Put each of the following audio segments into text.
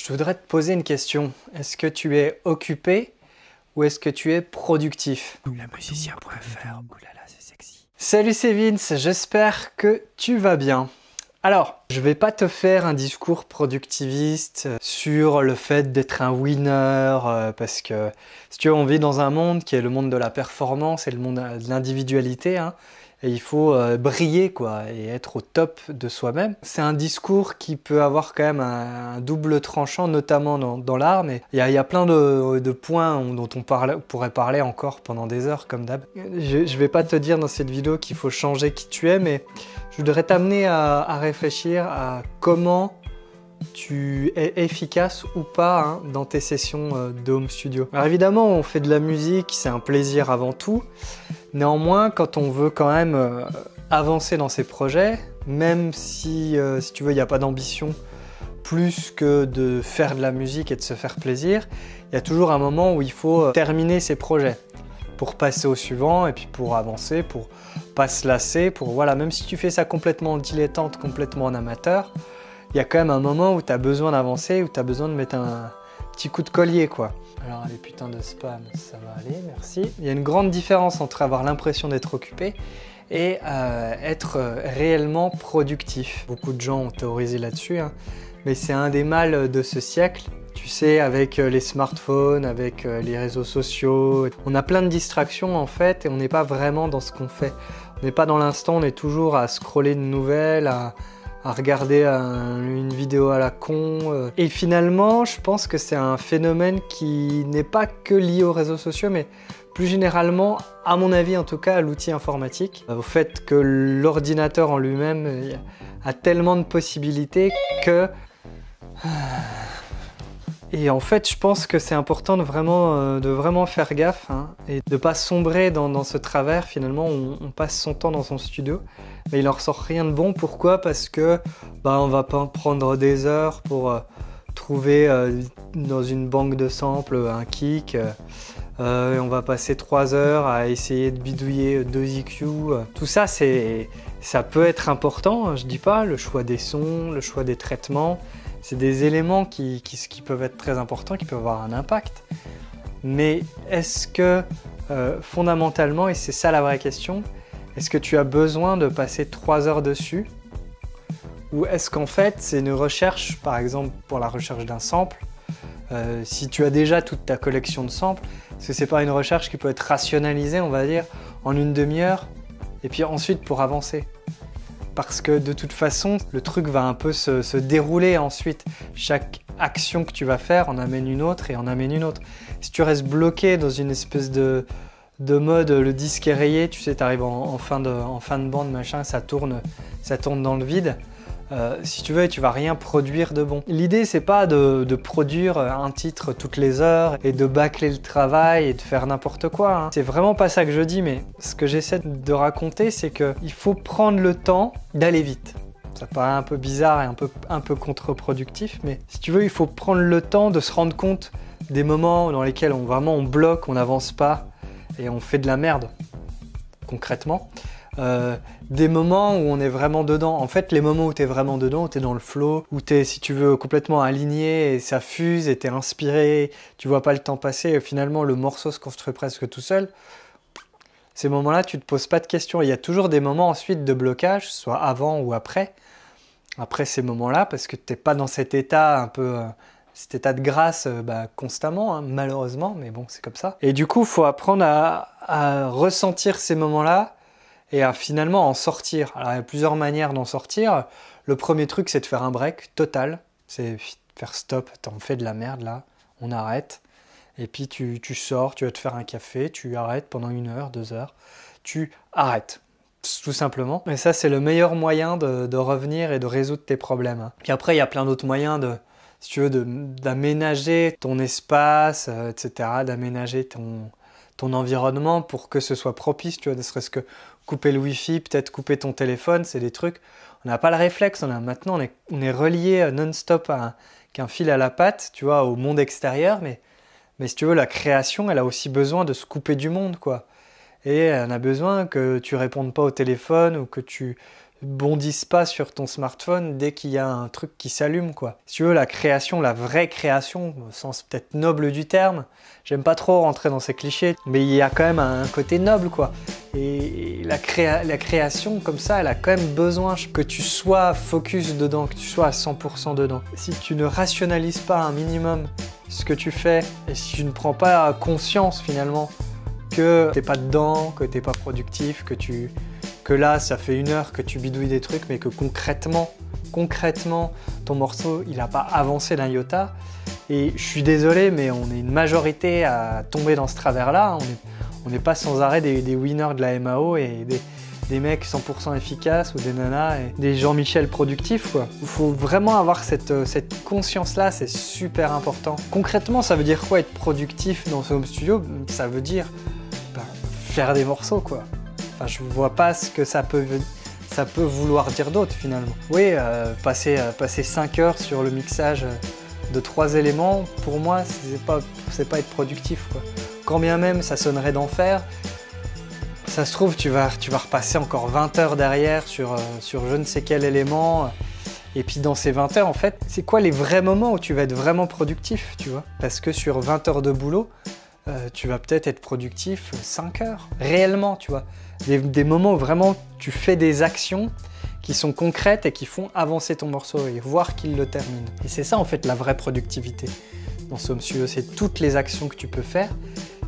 Je voudrais te poser une question. Est-ce que tu es occupé ou est-ce que tu es productif? Lemusicien.fr, oulala, c'est sexy. Salut, c'est Vince, j'espère que tu vas bien. Alors, je vais pas te faire un discours productiviste sur le fait d'être un winner, parce que si tu veux, on vit dans un monde qui est le monde de la performance et le monde de l'individualité, hein, et il faut briller quoi, et être au top de soi-même. C'est un discours qui peut avoir quand même un double tranchant, notamment dans l'art, mais il y a plein de points dont on pourrait parler encore pendant des heures, comme d'hab. Je vais pas te dire dans cette vidéo qu'il faut changer qui tu es, mais je voudrais t'amener à réfléchir à comment tu es efficace ou pas hein, dans tes sessions de home studio. Alors évidemment, on fait de la musique, c'est un plaisir avant tout. Néanmoins, quand on veut quand même avancer dans ses projets, même si tu veux, il n'y a pas d'ambition plus que de faire de la musique et de se faire plaisir, il y a toujours un moment où il faut terminer ses projets pour passer au suivant et puis pour avancer, pour pas se lasser, pour voilà, même si tu fais ça complètement en dilettante, complètement en amateur, il y a quand même un moment où tu as besoin d'avancer, où tu as besoin de mettre un petit coup de collier quoi. Alors les putains de spam, ça va aller, merci. Il y a une grande différence entre avoir l'impression d'être occupé et être réellement productif. Beaucoup de gens ont théorisé là-dessus, hein, mais c'est un des mâles de ce siècle. Tu sais, avec les smartphones, avec les réseaux sociaux, on a plein de distractions en fait et on n'est pas vraiment dans ce qu'on fait. On n'est pas dans l'instant, on est toujours à scroller de nouvelles, à regarder une vidéo à la con. Et finalement, je pense que c'est un phénomène qui n'est pas que lié aux réseaux sociaux, mais plus généralement, à mon avis en tout cas, à l'outil informatique. Au fait que l'ordinateur en lui-même a tellement de possibilités que... Et en fait, je pense que c'est important de vraiment faire gaffe hein, et de ne pas sombrer dans ce travers. Finalement, on passe son temps dans son studio, mais il en ressort rien de bon. Pourquoi? Parce que on va pas prendre des heures pour trouver dans une banque de samples un kick. On va passer 3 heures à essayer de bidouiller 2 EQ. Tout ça, ça peut être important, je dis pas, le choix des sons, le choix des traitements. C'est des éléments qui peuvent être très importants, qui peuvent avoir un impact. Mais est-ce que, fondamentalement, et c'est ça la vraie question, est-ce que tu as besoin de passer 3 heures dessus? Ou est-ce qu'en fait, c'est une recherche, par exemple pour la recherche d'un sample, si tu as déjà toute ta collection de samples, est-ce que c'est pas une recherche qui peut être rationalisée, on va dire, en une demi-heure, et puis ensuite pour avancer? Parce que de toute façon, le truc va un peu se dérouler ensuite. Chaque action que tu vas faire en amène une autre et en amène une autre. Si tu restes bloqué dans une espèce de mode, le disque est rayé, tu sais, tu arrives en fin de bande, machin, ça tourne dans le vide. Si tu veux, tu vas rien produire de bon. L'idée, c'est pas de produire un titre toutes les heures et de bâcler le travail et de faire n'importe quoi. Hein. C'est vraiment pas ça que je dis, mais ce que j'essaie de raconter, c'est qu'il faut prendre le temps d'aller vite. Ça paraît un peu bizarre et un peu contre-productif, mais si tu veux, il faut prendre le temps de se rendre compte des moments dans lesquels on bloque, on n'avance pas et on fait de la merde, concrètement. Des moments où on est vraiment dedans. En fait, les moments où tu es vraiment dedans, où tu es dans le flow, où tu es, si tu veux, complètement aligné et ça fuse et tu es inspiré, tu vois pas le temps passer et finalement le morceau se construit presque tout seul. Ces moments-là, tu te poses pas de questions. Il y a toujours des moments ensuite de blocage, soit avant ou après ces moments-là, parce que tu n'es pas dans cet état un peu... cet état de grâce constamment, hein, malheureusement, mais bon, c'est comme ça. Et du coup, il faut apprendre à ressentir ces moments-là et à finalement en sortir. Alors il y a plusieurs manières d'en sortir. Le premier truc, c'est de faire un break total. C'est faire stop, t'en fais de la merde là, on arrête. Et puis tu sors, tu vas te faire un café, tu arrêtes pendant 1 heure, 2 heures. Tu arrêtes, tout simplement. Et ça, c'est le meilleur moyen de revenir et de résoudre tes problèmes. Hein. Puis après, il y a plein d'autres moyens si tu veux, d'aménager ton espace, etc., d'aménager ton environnement pour que ce soit propice, tu vois, ne serait-ce que couper le wifi, peut-être couper ton téléphone, c'est des trucs, on n'a pas le réflexe, maintenant on est relié non-stop qu'un fil à la patte, tu vois, au monde extérieur, mais si tu veux, la création, elle a aussi besoin de se couper du monde, quoi. Et elle a besoin que tu répondes pas au téléphone ou que tu bondissent pas sur ton smartphone dès qu'il y a un truc qui s'allume, quoi. Si tu veux, la création, la vraie création, au sens peut-être noble du terme, j'aime pas trop rentrer dans ces clichés, mais il y a quand même un côté noble, quoi. Et la création, comme ça, elle a quand même besoin que tu sois focus dedans, que tu sois à 100% dedans. Si tu ne rationalises pas un minimum ce que tu fais, et si tu ne prends pas conscience, finalement, que t'es pas dedans, que t'es pas productif, que là, ça fait 1 heure que tu bidouilles des trucs, mais que concrètement, ton morceau, il n'a pas avancé d'un iota. Et je suis désolé, mais on est une majorité à tomber dans ce travers-là. On n'est pas sans arrêt des winners de la MAO et des mecs 100% efficaces ou des nanas et des Jean-Michel productifs, quoi. Il faut vraiment avoir cette conscience-là, c'est super important. Concrètement, ça veut dire quoi être productif dans ce home studio? Ça veut dire faire des morceaux, quoi. Enfin, je vois pas ce que ça peut vouloir dire d'autre, finalement. Oui, passer 5 heures sur le mixage de 3 éléments, pour moi, c'est pas être productif, quoi. Quand bien même ça sonnerait d'enfer, ça se trouve, tu vas repasser encore 20 heures derrière sur je ne sais quel élément. Et puis dans ces 20 heures, en fait, c'est quoi les vrais moments où tu vas être vraiment productif, tu vois? Parce que sur 20 heures de boulot, tu vas peut-être être productif 5 heures, réellement, tu vois. Des moments où vraiment tu fais des actions qui sont concrètes et qui font avancer ton morceau et voir qu'il le termine. Et c'est ça en fait la vraie productivité dans ce home studio, c'est toutes les actions que tu peux faire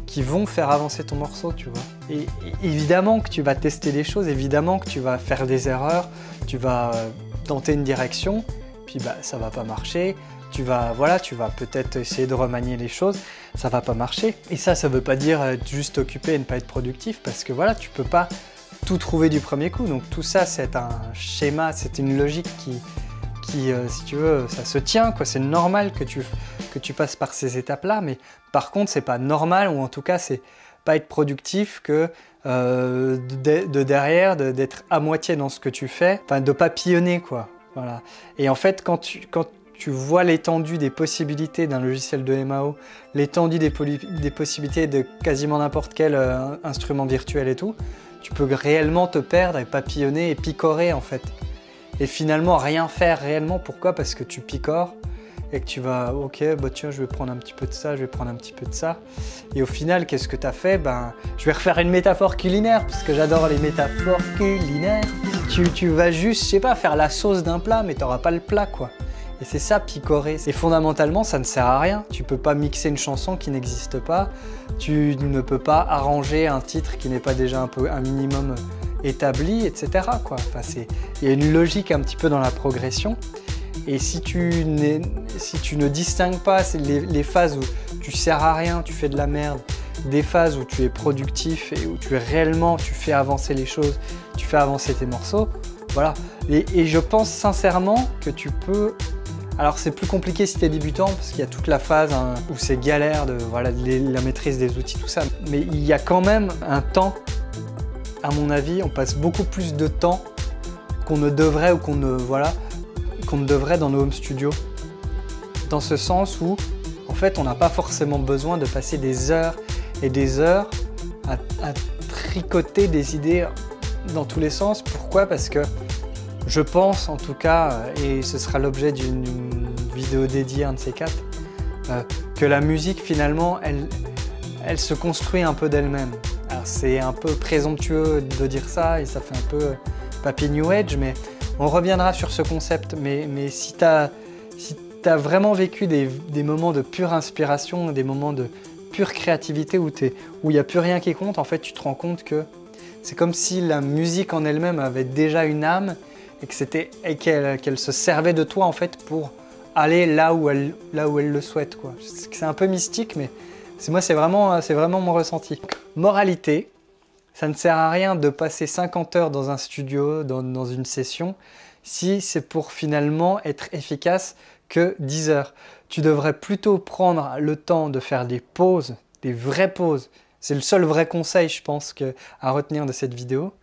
qui vont faire avancer ton morceau, tu vois. Et évidemment que tu vas tester des choses, évidemment que tu vas faire des erreurs, tu vas tenter une direction, puis bah ça va pas marcher. Tu vas peut-être essayer de remanier les choses, ça va pas marcher. Et ça veut pas dire être juste occupé et ne pas être productif, parce que voilà, tu peux pas tout trouver du premier coup. Donc tout ça, c'est un schéma, c'est une logique qui si tu veux, ça se tient, quoi. C'est normal que tu passes par ces étapes-là, mais par contre, c'est pas normal, ou en tout cas, c'est pas être productif que derrière, d'être à moitié dans ce que tu fais, enfin de papillonner, quoi. Voilà. Et en fait, quand tu vois l'étendue des possibilités d'un logiciel de MAO, l'étendue des possibilités de quasiment n'importe quel instrument virtuel et tout, tu peux réellement te perdre et papillonner et picorer, en fait. Et finalement rien faire réellement. Pourquoi? Parce que tu picores et que tu vas, ok, bah tiens, je vais prendre un petit peu de ça, je vais prendre un petit peu de ça. Et au final, qu'est-ce que tu as fait? Ben, je vais refaire une métaphore culinaire, parce que j'adore les métaphores culinaires. Tu vas juste, je sais pas, faire la sauce d'un plat, mais tu n'auras pas le plat, quoi. Et c'est ça, picorer. Et fondamentalement, ça ne sert à rien. Tu peux pas mixer une chanson qui n'existe pas. Tu ne peux pas arranger un titre qui n'est pas déjà un minimum établi, etc., quoi. Enfin, il y a une logique un petit peu dans la progression. Et si tu ne distingues pas les phases où tu sers à rien, tu fais de la merde, des phases où tu es productif et où tu fais avancer les choses, tu fais avancer tes morceaux, voilà. Et je pense sincèrement que tu peux... Alors c'est plus compliqué si tu es débutant, parce qu'il y a toute la phase où c'est galère la maîtrise des outils, tout ça. Mais il y a quand même un temps, à mon avis, on passe beaucoup plus de temps qu'on ne devrait ou qu'on ne devrait dans nos home studios. Dans ce sens où, en fait, on n'a pas forcément besoin de passer des heures et des heures à tricoter des idées dans tous les sens. Pourquoi? Parce que je pense, en tout cas, et ce sera l'objet d'une vidéo dédiée, un de ces 4, que la musique, finalement, elle se construit un peu d'elle-même. Alors, c'est un peu présomptueux de dire ça, et ça fait un peu papier New Age, mais on reviendra sur ce concept. Mais si tu as vraiment vécu des moments de pure inspiration, des moments de pure créativité où il n'y a plus rien qui compte, en fait, tu te rends compte que c'est comme si la musique en elle-même avait déjà une âme et qu'elle se servait de toi, en fait, pour aller là où elle le souhaite, quoi. C'est un peu mystique, mais c'est vraiment mon ressenti. Moralité, ça ne sert à rien de passer 50 heures dans un studio, dans une session, si c'est pour finalement être efficace que 10 heures. Tu devrais plutôt prendre le temps de faire des pauses, des vraies pauses. C'est le seul vrai conseil, je pense, à retenir de cette vidéo.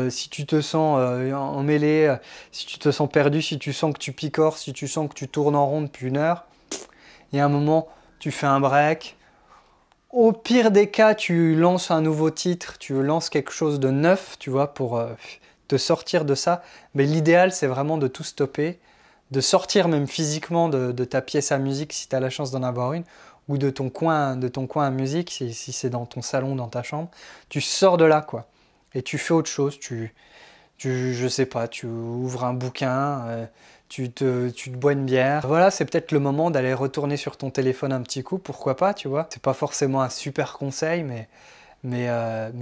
Si tu te sens emmêlé, si tu te sens perdu, si tu sens que tu picores, si tu sens que tu tournes en rond depuis 1 heure, il y a un moment, tu fais un break. Au pire des cas, tu lances un nouveau titre, tu lances quelque chose de neuf, tu vois, pour te sortir de ça. Mais l'idéal, c'est vraiment de tout stopper, de sortir même physiquement de ta pièce à musique si tu as la chance d'en avoir une, ou de ton coin à musique, si c'est dans ton salon, dans ta chambre. Tu sors de là, quoi. Et tu fais autre chose. Je sais pas, tu ouvres un bouquin, tu te bois une bière. Voilà, c'est peut-être le moment d'aller retourner sur ton téléphone un petit coup, pourquoi pas, tu vois. C'est pas forcément un super conseil, mais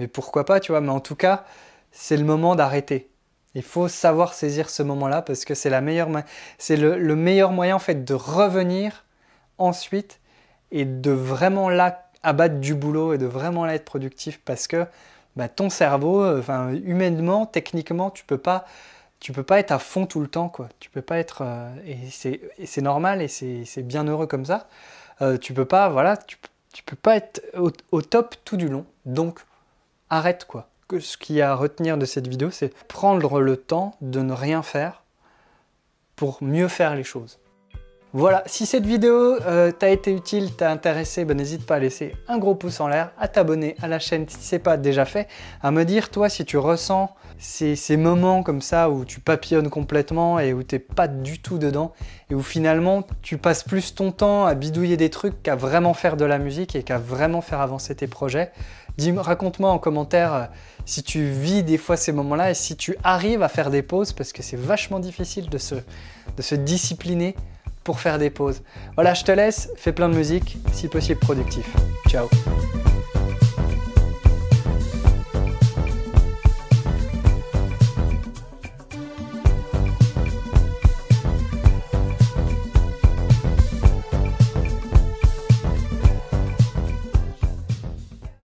pourquoi pas, tu vois. Mais en tout cas, c'est le moment d'arrêter. Il faut savoir saisir ce moment-là parce que c'est le meilleur moyen en fait de revenir ensuite et de vraiment là abattre du boulot et de vraiment là être productif parce que ton cerveau, humainement, techniquement, tu peux pas être à fond tout le temps, quoi. Tu peux pas être et c'est normal et c'est bien heureux comme ça. Tu peux pas être au top tout du long. Donc arrête, quoi. Ce qu'il y a à retenir de cette vidéo, c'est prendre le temps de ne rien faire pour mieux faire les choses. Voilà, si cette vidéo t'a été utile, t'a intéressé, n'hésite pas à laisser un gros pouce en l'air, à t'abonner à la chaîne si ce n'est pas déjà fait, à me dire toi si tu ressens ces moments comme ça où tu papillonnes complètement et où tu n'es pas du tout dedans et où finalement tu passes plus ton temps à bidouiller des trucs qu'à vraiment faire de la musique et qu'à vraiment faire avancer tes projets. Raconte-moi en commentaire si tu vis des fois ces moments-là et si tu arrives à faire des pauses parce que c'est vachement difficile de se discipliner pour faire des pauses. Voilà, je te laisse, fais plein de musique, si possible productif. Ciao.